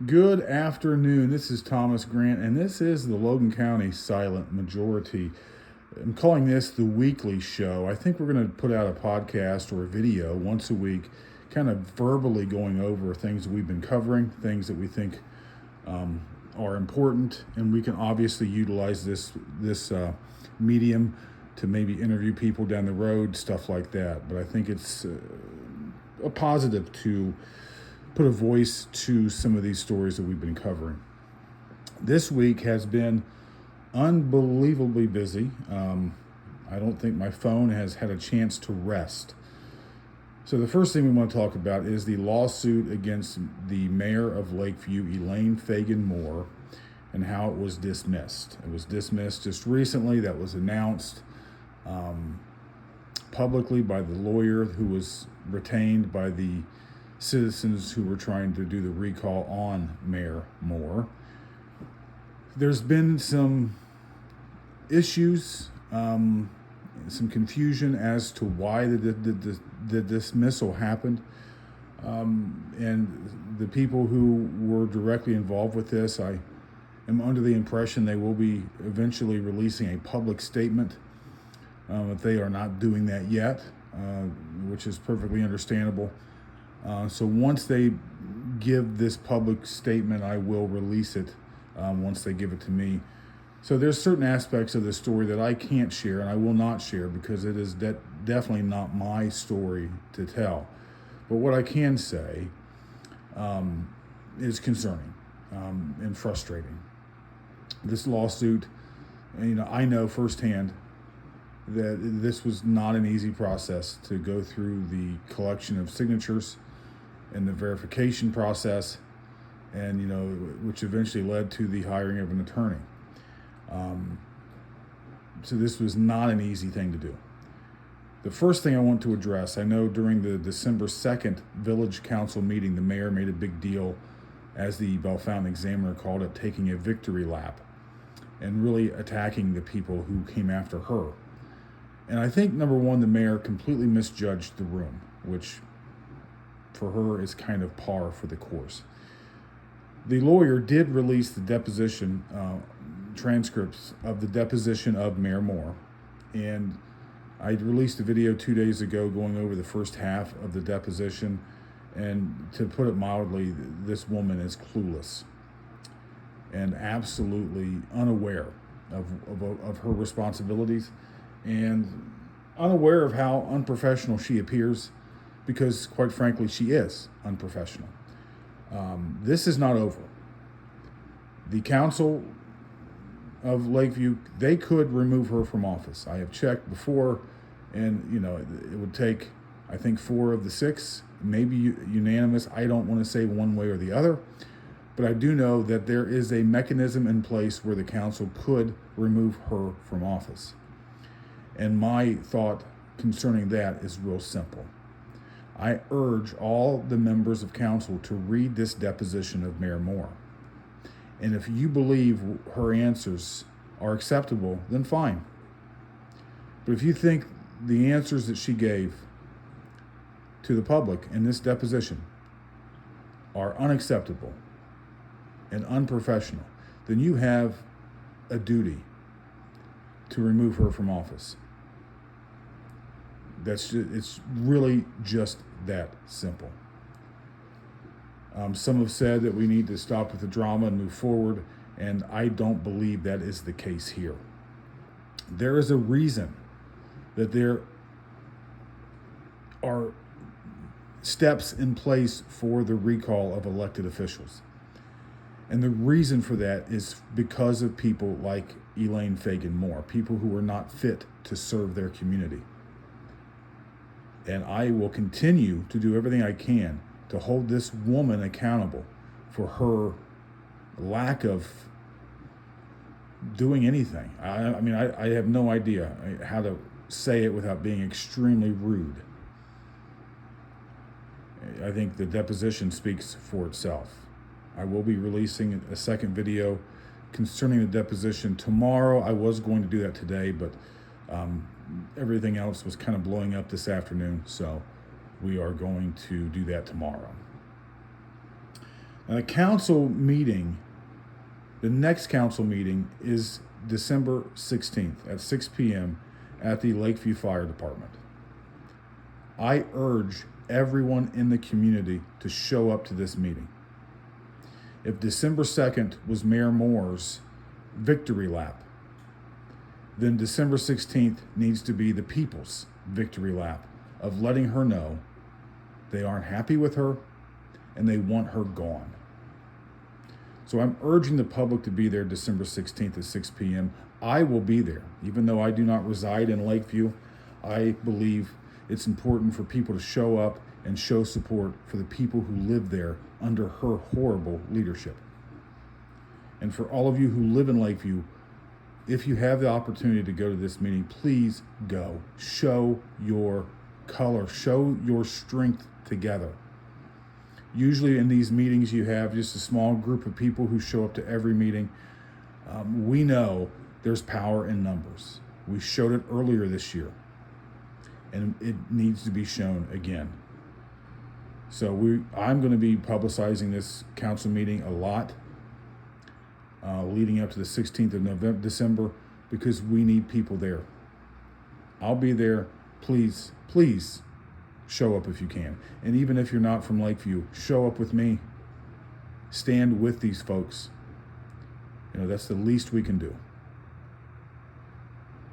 Good afternoon. This is Thomas Grant, and this is the Logan County Silent Majority. I'm calling this the weekly show. I think we're going to put out a podcast or a video once a week, kind of verbally going over things we've been covering, things that we think are important, and we can obviously utilize this medium to maybe interview people down the road, stuff like that. But I think it's a positive to put a voice to some of these stories that we've been covering. This week has been unbelievably busy. I don't think my phone has had a chance to rest. So the first thing we want to talk about is the lawsuit against the mayor of Lakeview, Elaine Fagan Moore, and how it was dismissed. It was dismissed just recently. That was announced publicly by the lawyer who was retained by the citizens who were trying to do the recall on Mayor Moore. There's been some issues, some confusion as to why the dismissal happened. And the people who were directly involved with this, I am under the impression they will be eventually releasing a public statement. But they are not doing that yet, which is perfectly understandable. So once they give this public statement, I will release it once they give it to me. So there's certain aspects of the story that I can't share and I will not share because it is definitely not my story to tell. But what I can say is concerning and frustrating. This lawsuit, I know firsthand that this was not an easy process to go through the collection of signatures and the verification process, and which eventually led to the hiring of an attorney. So this was not an easy thing to do. The first thing I want to address, I know during the December 2nd Village Council meeting, the mayor made a big deal, as the Bellefontaine Examiner called it, taking a victory lap and really attacking the people who came after her. And I think, number one, the mayor completely misjudged the room, which for her is kind of par for the course. The lawyer did release the deposition transcripts of the deposition of Mayor Moore, and I released a video 2 days ago going over the first half of the deposition, and to put it mildly, this woman is clueless and absolutely unaware of her responsibilities and unaware of how unprofessional she appears, because quite frankly, she is unprofessional. This is not over. The council of Lakeview, they could remove her from office. I have checked before, and it would take, I think, 4 of the 6, maybe unanimous. I don't want to say one way or the other, but I do know that there is a mechanism in place where the council could remove her from office. And my thought concerning that is real simple. I urge all the members of council to read this deposition of Mayor Moore. And if you believe her answers are acceptable, then fine. But if you think the answers that she gave to the public in this deposition are unacceptable and unprofessional, then you have a duty to remove her from office. It's really just that simple. Some have said that we need to stop with the drama and move forward, and I don't believe that is the case here. There is a reason that there are steps in place for the recall of elected officials. And the reason for that is because of people like Elaine Fagan Moore, people who are not fit to serve their community. And I will continue to do everything I can to hold this woman accountable for her lack of doing anything. I have no idea how to say it without being extremely rude. I think the deposition speaks for itself. I will be releasing a second video concerning the deposition tomorrow. I was going to do that today, but everything else was kind of blowing up this afternoon, so we are going to do that tomorrow. And the next council meeting is December 16th at 6 p.m. at the Lakeview Fire Department. I urge everyone in the community to show up to this meeting. If December 2nd was Mayor Moore's victory lap, then December 16th needs to be the people's victory lap of letting her know they aren't happy with her and they want her gone. So I'm urging the public to be there December 16th at 6 p.m. I will be there. Even though I do not reside in Lakeview, I believe it's important for people to show up and show support for the people who live there under her horrible leadership. And for all of you who live in Lakeview, if you have the opportunity to go to this meeting, please go. Show your color, show your strength together. Usually in these meetings, you have just a small group of people who show up to every meeting. We know there's power in numbers. We showed it earlier this year, and it needs to be shown again. So I'm going to be publicizing this council meeting a lot leading up to the 16th of December, because we need people there. I'll be there. Please show up if you can. And even if you're not from Lakeview, show up with me. Stand with these folks. That's the least we can do.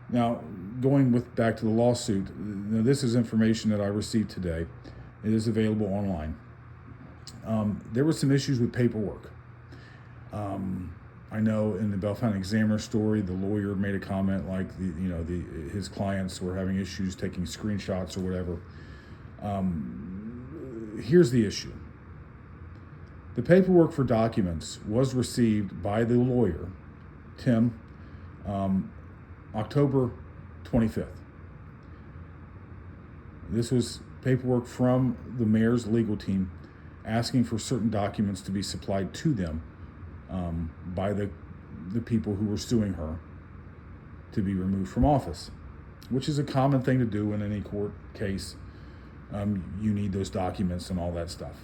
Now, going back to the lawsuit, this is information that I received today. It is available online. There were some issues with paperwork. I know in the Bellefontaine Examiner story, the lawyer made a comment like his clients were having issues taking screenshots or whatever. Here's the issue. The paperwork for documents was received by the lawyer, Tim, October 25th. This was paperwork from the mayor's legal team asking for certain documents to be supplied to them by the people who were suing her to be removed from office, which is a common thing to do in any court case. You need those documents and all that stuff.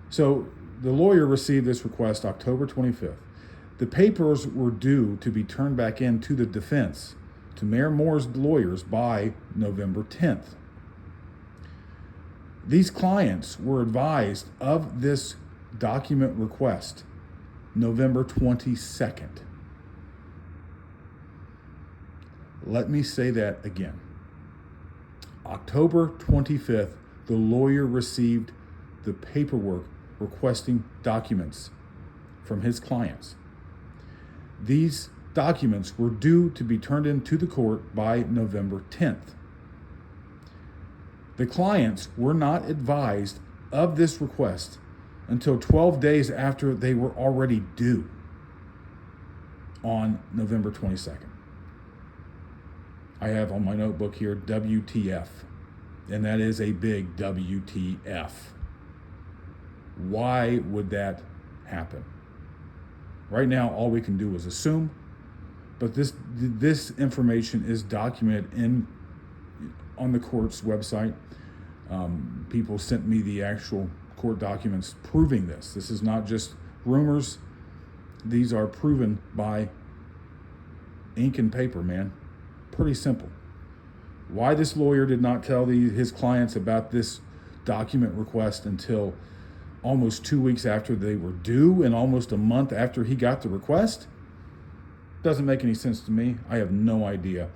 So the lawyer received this request October 25th. The papers were due to be turned back in to the defense, to Mayor Moore's lawyers, by November 10th. These clients were advised of this document request November 22nd. Let me say that again. October 25th, the lawyer received the paperwork requesting documents from his clients. These documents were due to be turned into the court by November 10th. The clients were not advised of this request until 12 days after they were already due on November 22nd. I have on my notebook here WTF, and that is a big WTF. Why would that happen? Right now, all we can do is assume, but this information is documented on the court's website. People sent me the actual court documents proving this. This is not just rumors. These are proven by ink and paper, man. Pretty simple. Why this lawyer did not tell his clients about this document request until almost 2 weeks after they were due and almost a month after he got the request doesn't make any sense to me. I have no idea.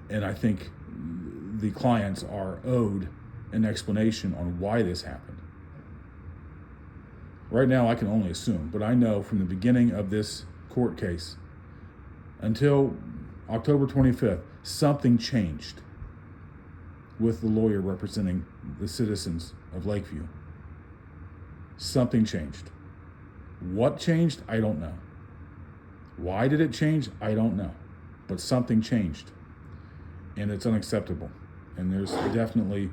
And I think the clients are owed an explanation on why this happened. Right now, I can only assume, but I know from the beginning of this court case until October 25th, something changed with the lawyer representing the citizens of Lakeview. Something changed. What changed? I don't know. Why did it change? I don't know. But something changed. And it's unacceptable. And there's definitely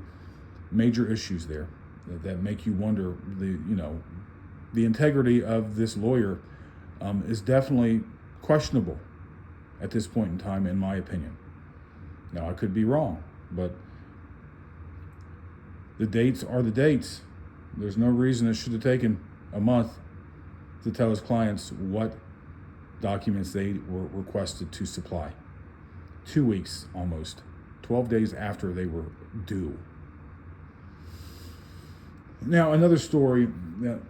major issues there that make you wonder. The integrity of this lawyer is definitely questionable at this point in time, in my opinion. Now, I could be wrong, but the dates are the dates. There's no reason it should have taken a month to tell his clients what documents they were requested to supply. 2 weeks almost, 12 days after they were due. Now, another story that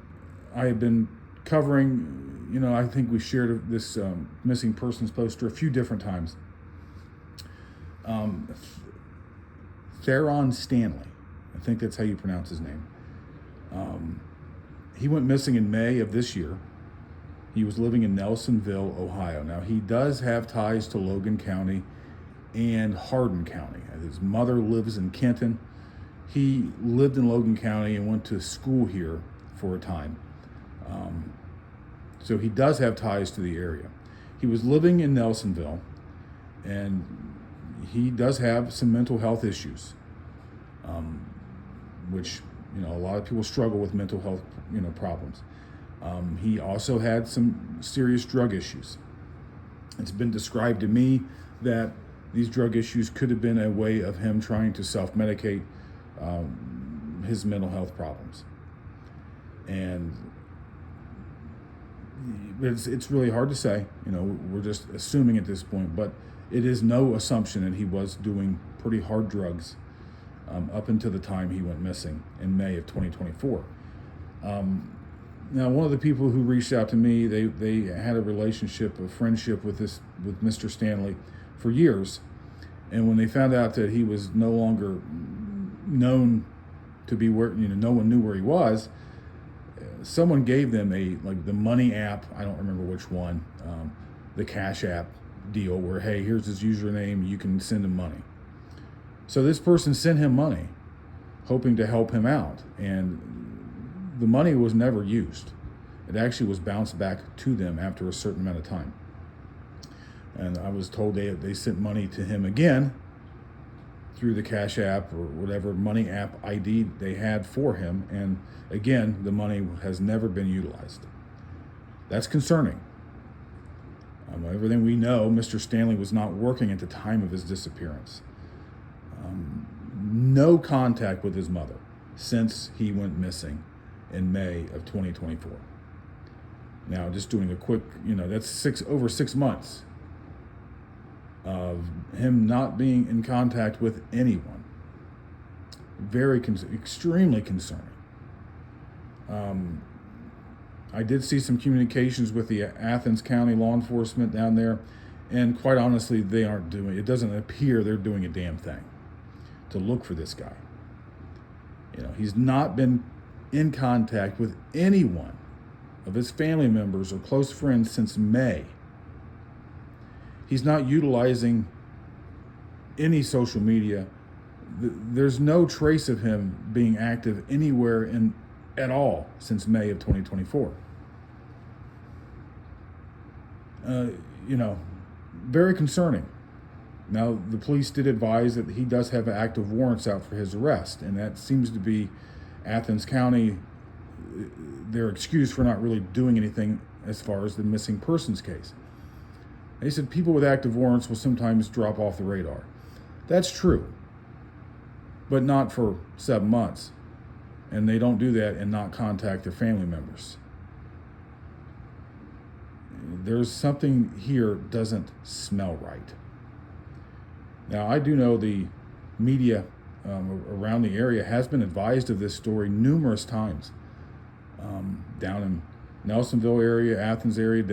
I have been covering, I think we shared this missing persons poster a few different times. Theron Stanley, I think that's how you pronounce his name. He went missing in May of this year. He was living in Nelsonville, Ohio. Now, he does have ties to Logan County and Hardin County. His mother lives in Kenton. He lived in Logan County and went to school here for a time. So he does have ties to the area. He was living in Nelsonville, and he does have some mental health issues, which, a lot of people struggle with mental health, problems. He also had some serious drug issues. It's been described to me that these drug issues could have been a way of him trying to self-medicate his mental health problems. And it's really hard to say. We're just assuming at this point, but it is no assumption that he was doing pretty hard drugs up until the time he went missing in May of 2024. Now, one of the people who reached out to me, they had a relationship, a friendship with Mr. Stanley for years, and when they found out that he was no longer known to be where, no one knew where he was, someone gave them the money app, I don't remember which one, the Cash App deal where, hey, here's his username, you can send him money. So this person sent him money, hoping to help him out, and the money was never used. It actually was bounced back to them after a certain amount of time. And I was told they sent money to him again through the Cash App or whatever money app ID they had for him, and again, the money has never been utilized. That's concerning. Everything we know, Mr. Stanley was not working at the time of his disappearance. No contact with his mother since he went missing in May of 2024. Now, just doing a quick, that's over 6 months of him not being in contact with anyone. Extremely concerning. I did see some communications with the Athens County law enforcement down there, and quite honestly, it doesn't appear they're doing a damn thing to look for this guy. He's not been in contact with anyone of his family members or close friends since May. He's not utilizing any social media. There's no trace of him being active anywhere at all since May of 2024. Very concerning. Now, the police did advise that he does have active warrants out for his arrest, and that seems to be Athens County, their excuse for not really doing anything as far as the missing persons case. They said people with active warrants will sometimes drop off the radar. That's true, but not for 7 months. And they don't do that and not contact their family members. There's something here doesn't smell right. Now, I do know the media around the area has been advised of this story numerous times. Down in Nelsonville area, Athens area,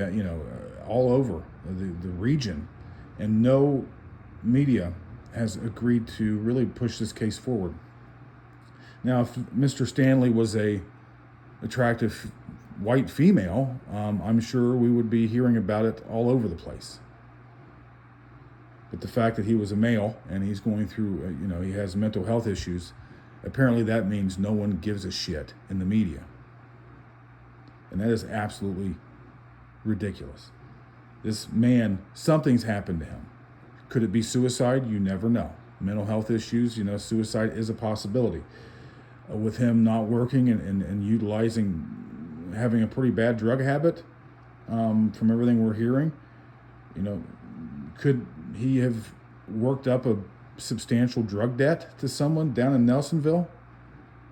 all over the region. And no media has agreed to really push this case forward. Now, if Mr. Stanley was a attractive white female, I'm sure we would be hearing about it all over the place. But the fact that he was a male and he's going through, he has mental health issues, apparently that means no one gives a shit in the media. And that is absolutely ridiculous. This man, something's happened to him. Could it be suicide? You never know. Mental health issues, suicide is a possibility. With him not working and utilizing, having a pretty bad drug habit, from everything we're hearing, could he have worked up a substantial drug debt to someone down in Nelsonville?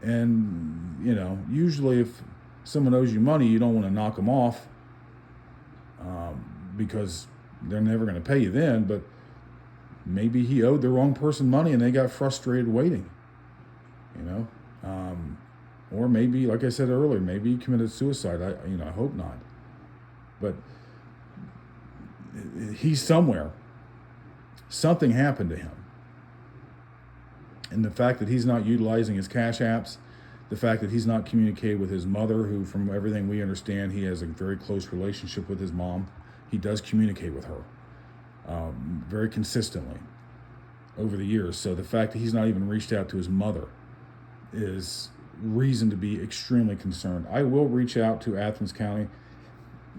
And, usually if someone owes you money, you don't want to knock them off because they're never going to pay you then, but maybe he owed the wrong person money and they got frustrated waiting, you know. Or maybe, like I said earlier, maybe he committed suicide. I hope not. But he's somewhere. Something happened to him. And the fact that he's not utilizing his cash apps, the fact that he's not communicating with his mother, who, from everything we understand, he has a very close relationship with his mom. He does communicate with her very consistently over the years. So the fact that he's not even reached out to his mother is reason to be extremely concerned. I will reach out to Athens County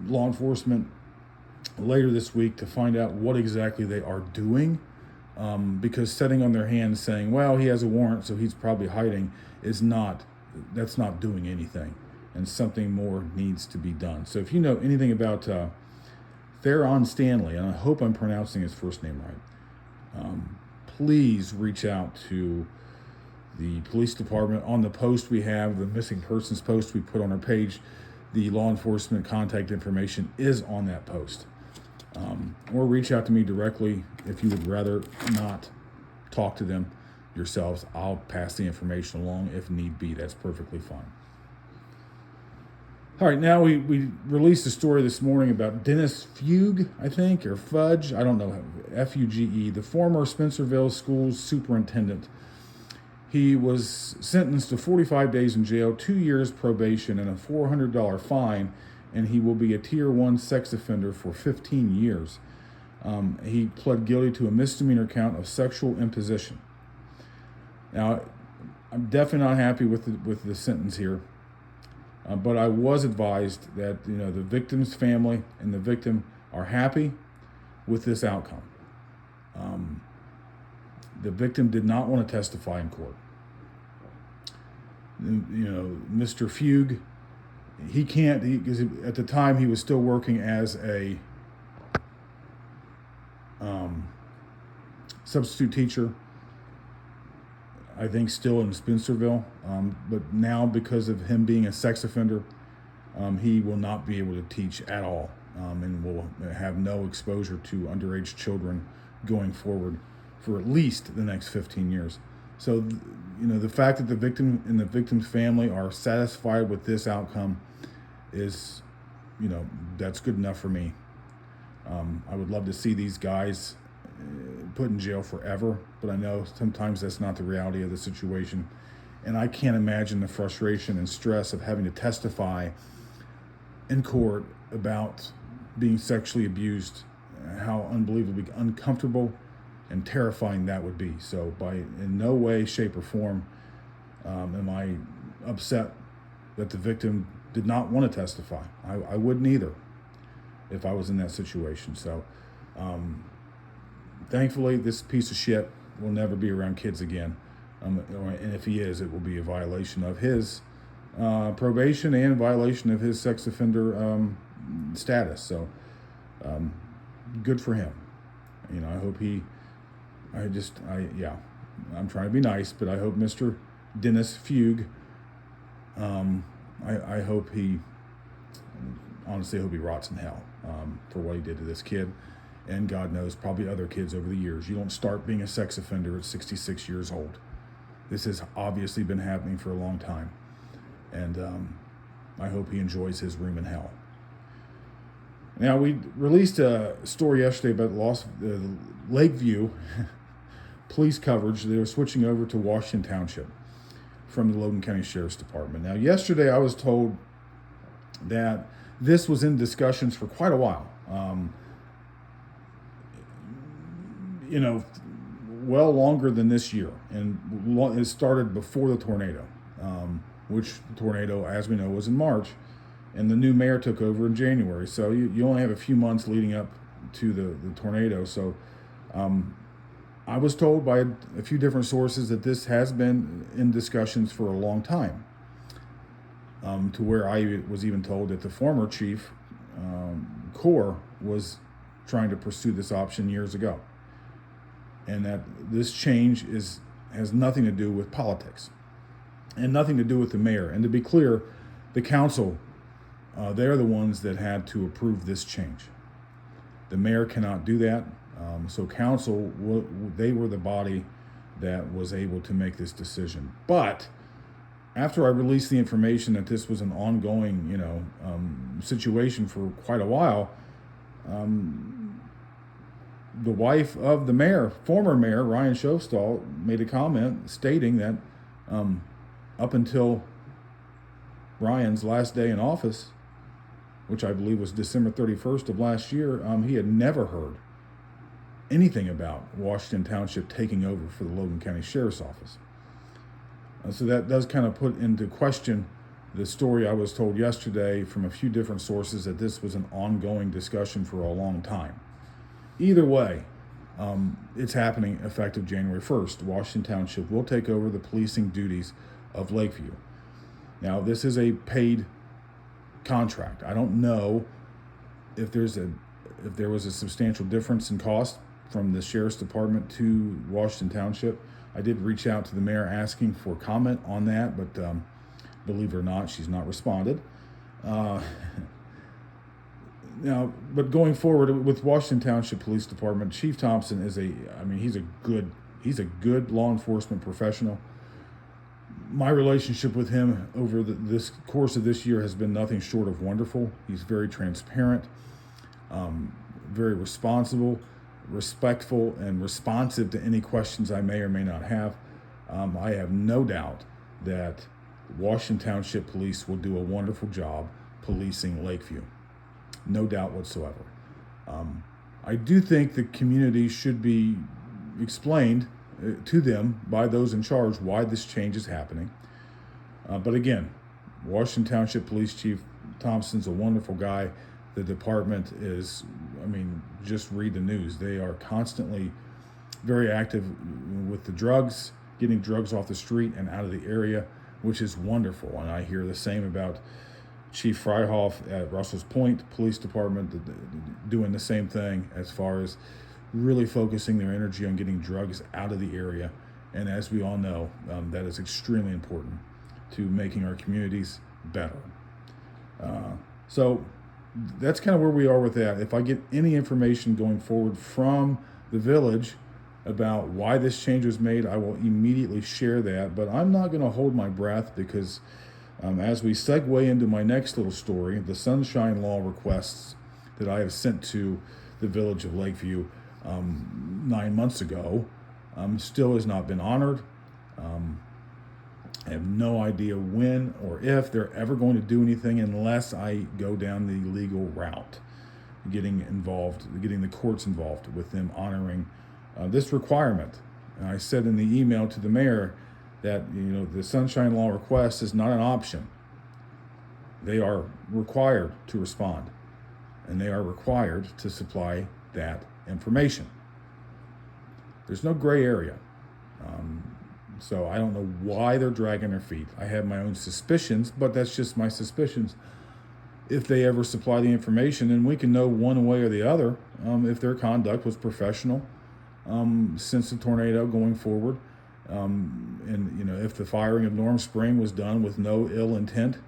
law enforcement later this week to find out what exactly they are doing, because sitting on their hands saying, well, he has a warrant, so he's probably hiding, that's not doing anything, and something more needs to be done. So if you know anything about Theron Stanley, and I hope I'm pronouncing his first name right, please reach out to the police department. On the post we have, the missing persons post we put on our page, the law enforcement contact information is on that post. Or reach out to me directly if you would rather not talk to them yourselves. I'll pass the information along if need be. That's perfectly fine. All right, now we released a story this morning about Dennis Fuge, I think, or Fudge, I don't know, F-U-G-E, the former Spencerville Schools superintendent. He was sentenced to 45 days in jail, 2 years probation, and a $400 fine, and he will be a Tier 1 sex offender for 15 years. He pled guilty to a misdemeanor count of sexual imposition. Now, I'm definitely not happy with the sentence here, but I was advised that the victim's family and the victim are happy with this outcome. The victim did not want to testify in court. Mr. Fuge, he can't, because at the time he was still working as a substitute teacher, I think still in Spencerville, but now because of him being a sex offender, he will not be able to teach at all, and will have no exposure to underage children going forward for at least the next 15 years. So, the fact that the victim and the victim's family are satisfied with this outcome is, that's good enough for me. I would love to see these guys put in jail forever, but I know sometimes that's not the reality of the situation. And I can't imagine the frustration and stress of having to testify in court about being sexually abused, how unbelievably uncomfortable and terrifying that would be. So in no way, shape, or form am I upset that the victim did not want to testify. I wouldn't either if I was in that situation. So thankfully, this piece of shit will never be around kids again. And if he is, it will be a violation of his probation and violation of his sex offender status. So good for him. I hope I'm trying to be nice, but I hope Mr. Dennis Fuge, I hope he rots in hell for what he did to this kid, and God knows probably other kids over the years. You don't start being a sex offender at 66 years old. This has obviously been happening for a long time, and I hope he enjoys his room in hell. Now, we released a story yesterday about Lakeview police coverage. They were switching over to Washington Township from the Logan County Sheriff's Department. Now, yesterday I was told that this was in discussions for quite a while. Well longer than this year. And it started before the tornado, which the tornado, as we know, was in March. And the new mayor took over in January. So you only have a few months leading up to the tornado. So I was told by a few different sources that this has been in discussions for a long time, to where I was even told that the former chief, Core, was trying to pursue this option years ago, and that this change has nothing to do with politics and nothing to do with the mayor. And to be clear, the council, they're the ones that had to approve this change. The mayor cannot do that. So council, they were the body that was able to make this decision. But after I released the information that this was an ongoing, situation for quite a while, the wife of the mayor, former mayor Ryan Shofstall, made a comment stating that up until Ryan's last day in office, which I believe was December 31st of last year, he had never heard anything about Washington Township taking over for the Logan County Sheriff's Office. So that does kind of put into question the story I was told yesterday from a few different sources that this was an ongoing discussion for a long time. Either way, it's happening effective January 1st. Washington Township will take over the policing duties of Lakeview. Now, this is a paid contract. I don't know if there was a substantial difference in cost from the Sheriff's Department to Washington Township. I did reach out to the mayor asking for comment on that, but believe it or not, she's not responded. Now, but going forward with Washington Township Police Department, Chief Thompson is he's a good law enforcement professional. My relationship with him over this course of this year has been nothing short of wonderful. He's very transparent, very responsible, respectful, and responsive to any questions I may or may not have. I have no doubt that Washington Township Police will do a wonderful job policing Lakeview. No doubt whatsoever. I do think the community should be explained to them by those in charge why this change is happening. But again, Washington Township Police Chief Thompson's a wonderful guy. The department is, just read the news. They are constantly very active with the drugs, getting drugs off the street and out of the area, which is wonderful. And I hear the same about Chief Freihoff at Russell's Point Police Department doing the same thing as far as really focusing their energy on getting drugs out of the area. And as we all know, that is extremely important to making our communities better. So that's kind of where we are with that. If I get any information going forward from the village about why this change was made, I will immediately share that. But I'm not going to hold my breath because as we segue into my next little story, the Sunshine Law requests that I have sent to the village of Lakeview 9 months ago still has not been honored. I have no idea when or if they're ever going to do anything unless I go down the legal route, getting the courts involved with them honoring this requirement. And I said in the email to the mayor that the Sunshine Law request is not an option. They are required to respond, and they are required to supply that information. There's no gray area. So I don't know why they're dragging their feet. I have my own suspicions, but that's just my suspicions. If they ever supply the information, then we can know one way or the other if their conduct was professional since the tornado going forward. And if the firing of Norm Spring was done with no ill intent,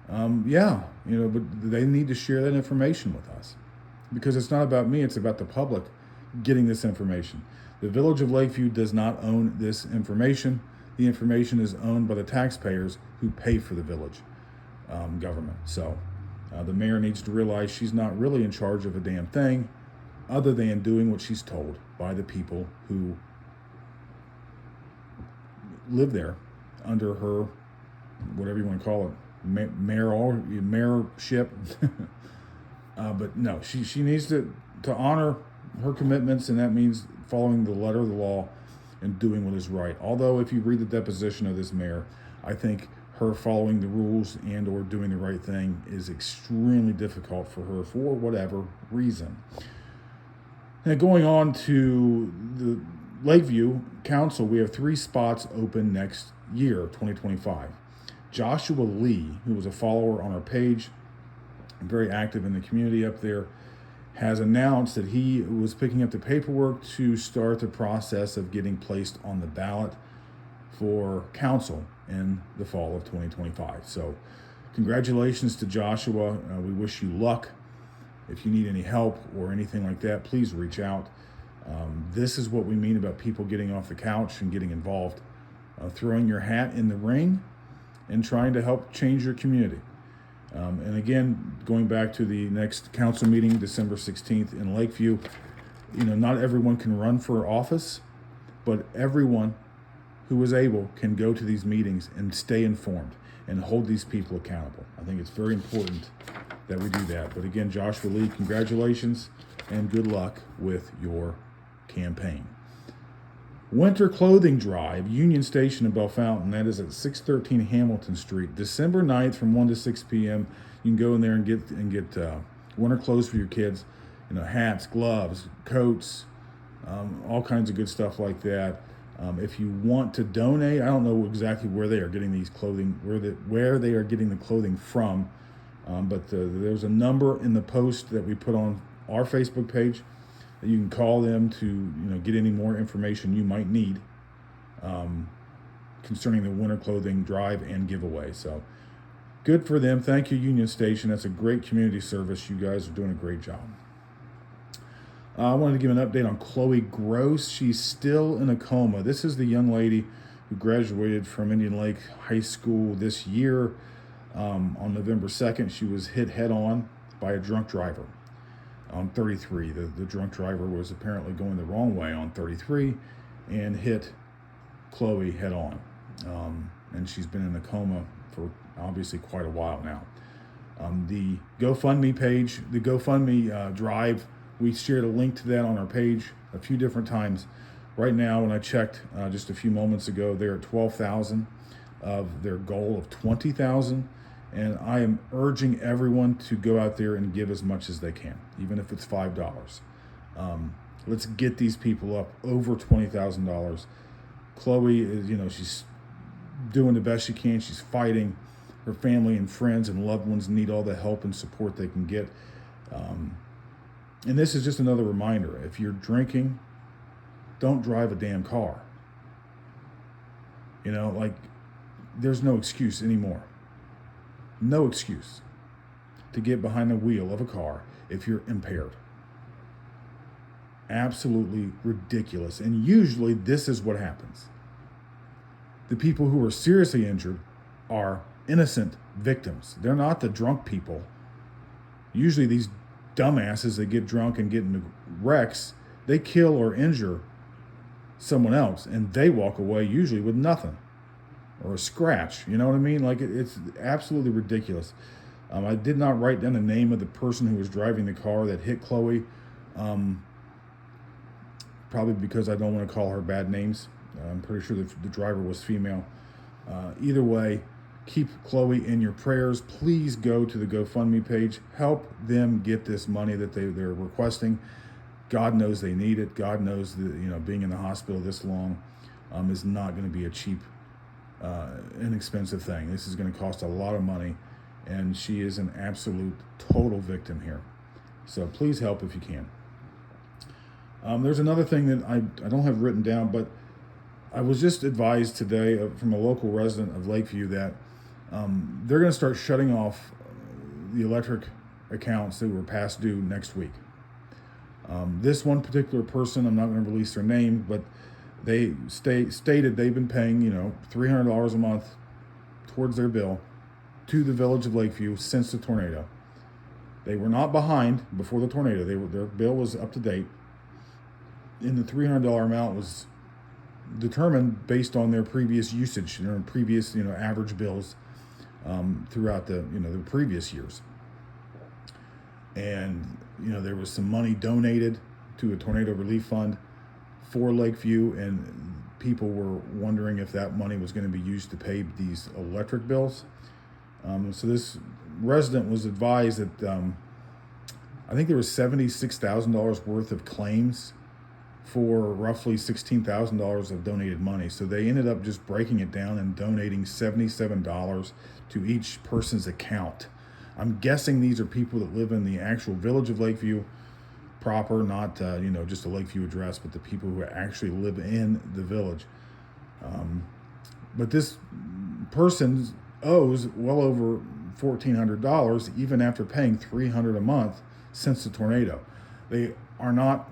but they need to share that information with us, because it's not about me, it's about the public getting this information. The village of Lakeview does not own this information. The information is owned by the taxpayers who pay for the village government. So the mayor needs to realize she's not really in charge of a damn thing other than doing what she's told by the people who live there under her, whatever you want to call it, mayorship. But no, she needs to honor her commitments, and that means following the letter of the law and doing what is right. Although if you read the deposition of this mayor, I think her following the rules and or doing the right thing is extremely difficult for her for whatever reason. Now, going on to the Lakeview Council, we have 3 spots open next year, 2025. Joshua Lee, who was a follower on our page, very active in the community up there, has announced that he was picking up the paperwork to start the process of getting placed on the ballot for council in the fall of 2025. So Congratulations to Joshua. We wish you luck. If you need any help or anything like that, please reach out. This is what we mean about people getting off the couch and getting involved, throwing your hat in the ring and trying to help change your community. And again, going back to the next council meeting, December 16th in Lakeview, not everyone can run for office, but everyone who is able can go to these meetings and stay informed and hold these people accountable. I think it's very important that we do that. But again, Joshua Lee, congratulations and good luck with your campaign. Winter Clothing Drive, Union Station in Bellefontaine, that is at 613 Hamilton Street, December 9th from 1 to 6 p.m. You can go in there and get winter clothes for your kids, hats, gloves, coats, all kinds of good stuff like that. If you want to donate, I don't know exactly where they are getting these clothing, where they are getting the clothing from, but there's a number in the post that we put on our Facebook page that you can call them to get any more information you might need concerning the winter clothing drive and giveaway. So good for them. Thank you, Union Station. That's a great community service. You guys are doing a great job. I wanted to give an update on Chloe Gross. She's still in a coma. This is the young lady who graduated from Indian Lake High School this year. On November 2nd, she was hit head-on by a drunk driver on 33. The drunk driver was apparently going the wrong way on 33 and hit Chloe head-on. And she's been in a coma for obviously quite a while now. The GoFundMe page, the GoFundMe drive, we shared a link to that on our page a few different times. Right now, when I checked just a few moments ago, they're at 12,000 of their goal of 20,000. And I am urging everyone to go out there and give as much as they can, even if it's $5. Let's get these people up over $20,000. Chloe is, she's doing the best she can. She's fighting. Her family and friends and loved ones need all the help and support they can get. And this is just another reminder. If you're drinking, don't drive a damn car. There's no excuse anymore. No excuse to get behind the wheel of a car if you're impaired. Absolutely ridiculous. And usually this is what happens. The people who are seriously injured are innocent victims. They're not the drunk people. Usually these dumbasses that get drunk and get into wrecks, they kill or injure someone else and they walk away usually with nothing or a scratch. You know what I mean? It's absolutely ridiculous. I did not write down the name of the person who was driving the car that hit Chloe, probably because I don't want to call her bad names. I'm pretty sure the driver was female. Either way, keep Chloe in your prayers. Please go to the GoFundMe page. Help them get this money that they're requesting. God knows they need it. God knows that being in the hospital this long is not going to be a cheap, inexpensive thing. This is going to cost a lot of money, and she is an absolute total victim here. So please help if you can. There's another thing that I don't have written down, but I was just advised today from a local resident of Lakeview that they're going to start shutting off the electric accounts that were past due next week. This one particular person, I'm not going to release their name, but they stated they've been paying, $300 a month towards their bill to the village of Lakeview since the tornado. They were not behind before the tornado. Their bill was up to date, and the $300 amount was determined based on their previous usage, their previous, average bills throughout the previous years. And, there was some money donated to a tornado relief fund for Lakeview, and people were wondering if that money was going to be used to pay these electric bills. So this resident was advised that I think there was $76,000 worth of claims for roughly $16,000 of donated money. So they ended up just breaking it down and donating $77 to each person's account. I'm guessing these are people that live in the actual village of Lakeview proper, not just a Lakeview address, but the people who actually live in the village. But this person owes well over $1,400 even after paying $300 a month since the tornado. They are not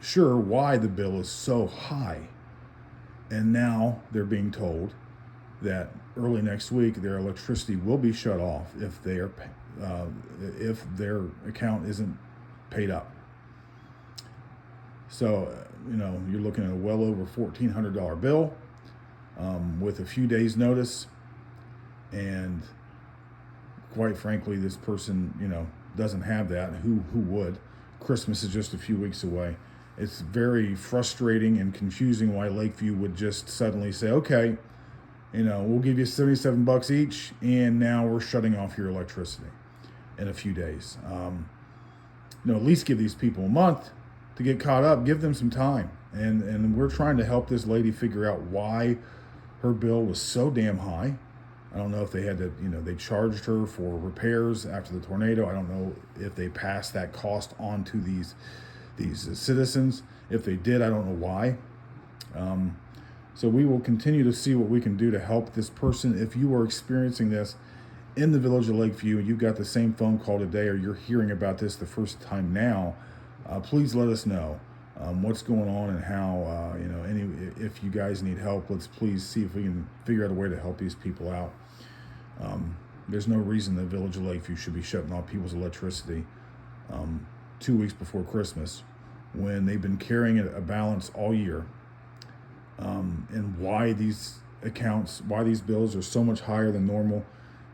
sure why the bill is so high. And now they're being told that early next week their electricity will be shut off if their account isn't paid up. So, you're looking at a well over $1,400 bill with a few days' notice. And quite frankly, this person, doesn't have that. Who would? Christmas is just a few weeks away. It's very frustrating and confusing why Lakeview would just suddenly say, okay, we'll give you $77 each, and now we're shutting off your electricity in a few days. At least give these people a month to get caught up. Give them some time. And we're trying to help this lady figure out why her bill was so damn high. I don't know if they had to, they charged her for repairs after the tornado. I don't know if they passed that cost on to these citizens. If they did, I don't know why. So we will continue to see what we can do to help this person. If you are experiencing this in the village of Lakeview and you got the same phone call today, or you're hearing about this the first time now, please let us know what's going on and how, if you guys need help, let's please see if we can figure out a way to help these people out. There's no reason the village of Lakeview should be shutting off people's electricity 2 weeks before Christmas when they've been carrying a balance all year. And why these bills are so much higher than normal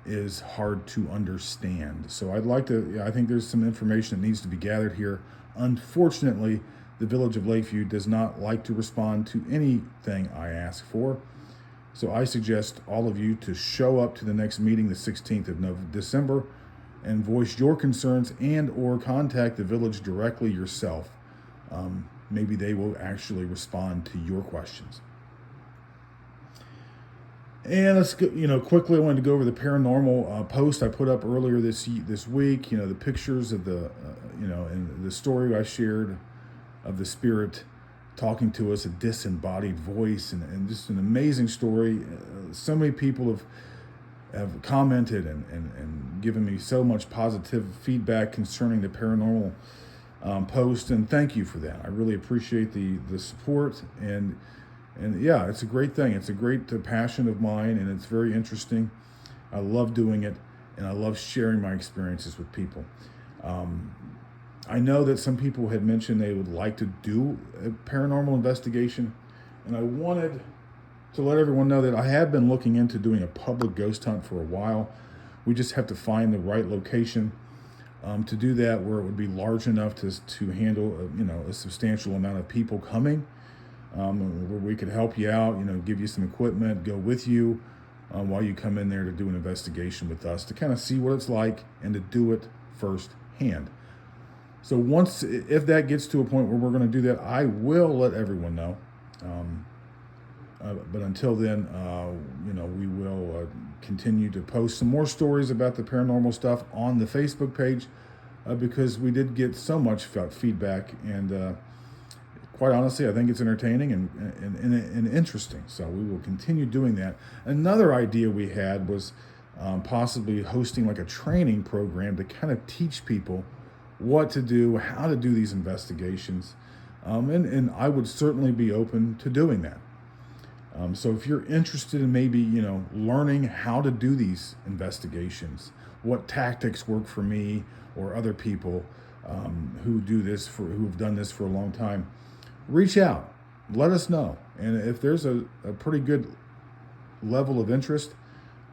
is hard to understand. So I think there's some information that needs to be gathered here. Unfortunately, the village of Lakeview does not like to respond to anything I ask for. So I suggest all of you to show up to the next meeting, the 16th of December, and voice your concerns and or contact the village directly yourself. Maybe they will actually respond to your questions. And let's go, quickly, I wanted to go over the paranormal post I put up earlier this week. The pictures of and the story I shared of the spirit talking to us, a disembodied voice, and just an amazing story. So many people have commented and given me so much positive feedback concerning the paranormal post, and thank you for that. I really appreciate the support, and yeah, it's a great thing. It's a great passion of mine, and it's very interesting. I love doing it, and I love sharing my experiences with people. I know that some people had mentioned they would like to do a paranormal investigation, and I wanted to let everyone know that I have been looking into doing a public ghost hunt for a while. We just have to find the right location to do that, where it would be large enough to handle a substantial amount of people coming, where we could help you out, give you some equipment, go with you while you come in there to do an investigation with us, to kind of see what it's like and to do it firsthand. So if that gets to a point where we're going to do that, I will let everyone know. But until then, we will continue to post some more stories about the paranormal stuff on the Facebook page because we did get so much feedback, and quite honestly, I think it's entertaining and interesting. So we will continue doing that. Another idea we had was possibly hosting like a training program to kind of teach people what to do, how to do these investigations, and I would certainly be open to doing that. So if you're interested in maybe, learning how to do these investigations, what tactics work for me or other people who've done this for a long time, reach out, let us know. And if there's a pretty good level of interest,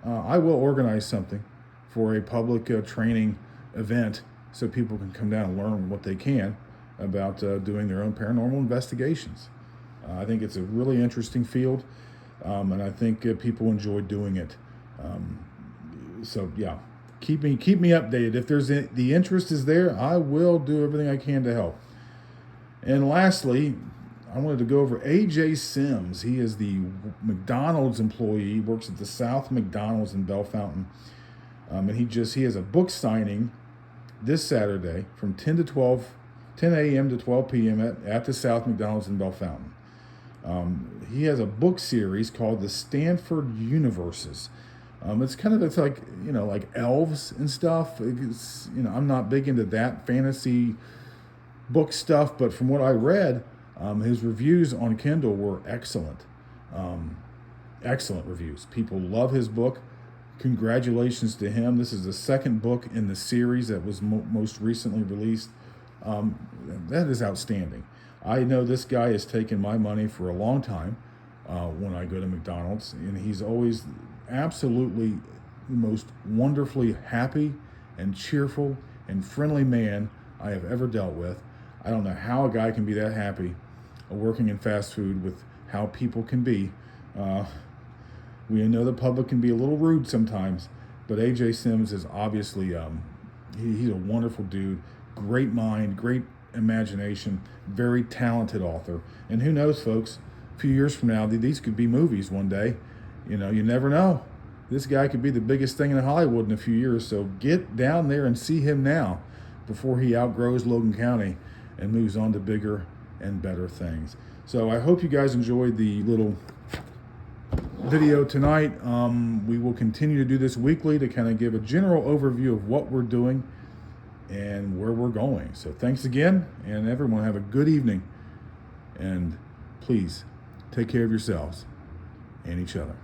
I will organize something for a public training event so people can come down and learn what they can about doing their own paranormal investigations. I think it's a really interesting field, and I think people enjoy doing it. So yeah, keep me updated. If there's the interest is there, I will do everything I can to help. And lastly, I wanted to go over AJ Sims. He is the McDonald's employee. He works at the South McDonald's in Bellefontaine, and he has a book signing this Saturday from 10 a.m. to 12 p.m. at the South McDonald's in Bellefontaine. He has a book series called The Stanford Universes, It's like, like elves and stuff. I'm not big into that fantasy book stuff, but from what I read, his reviews on Kindle were excellent. Excellent reviews. People love his book. Congratulations to him. This is the second book in the series that was most recently released. That is outstanding. I know this guy has taken my money for a long time when I go to McDonald's, and he's always absolutely the most wonderfully happy and cheerful and friendly man I have ever dealt with. I don't know how a guy can be that happy working in fast food with how people can be. We know the public can be a little rude sometimes, but AJ Sims is obviously, he's a wonderful dude, great mind, great imagination, very talented author. And who knows, folks, a few years from now, these could be movies one day. You never know. This guy could be the biggest thing in Hollywood in a few years, so get down there and see him now before he outgrows Logan County and moves on to bigger and better things. So I hope you guys enjoyed the little video tonight. We will continue to do this weekly to kind of give a general overview of what we're doing and where we're going. So thanks again, and everyone have a good evening, and please take care of yourselves and each other.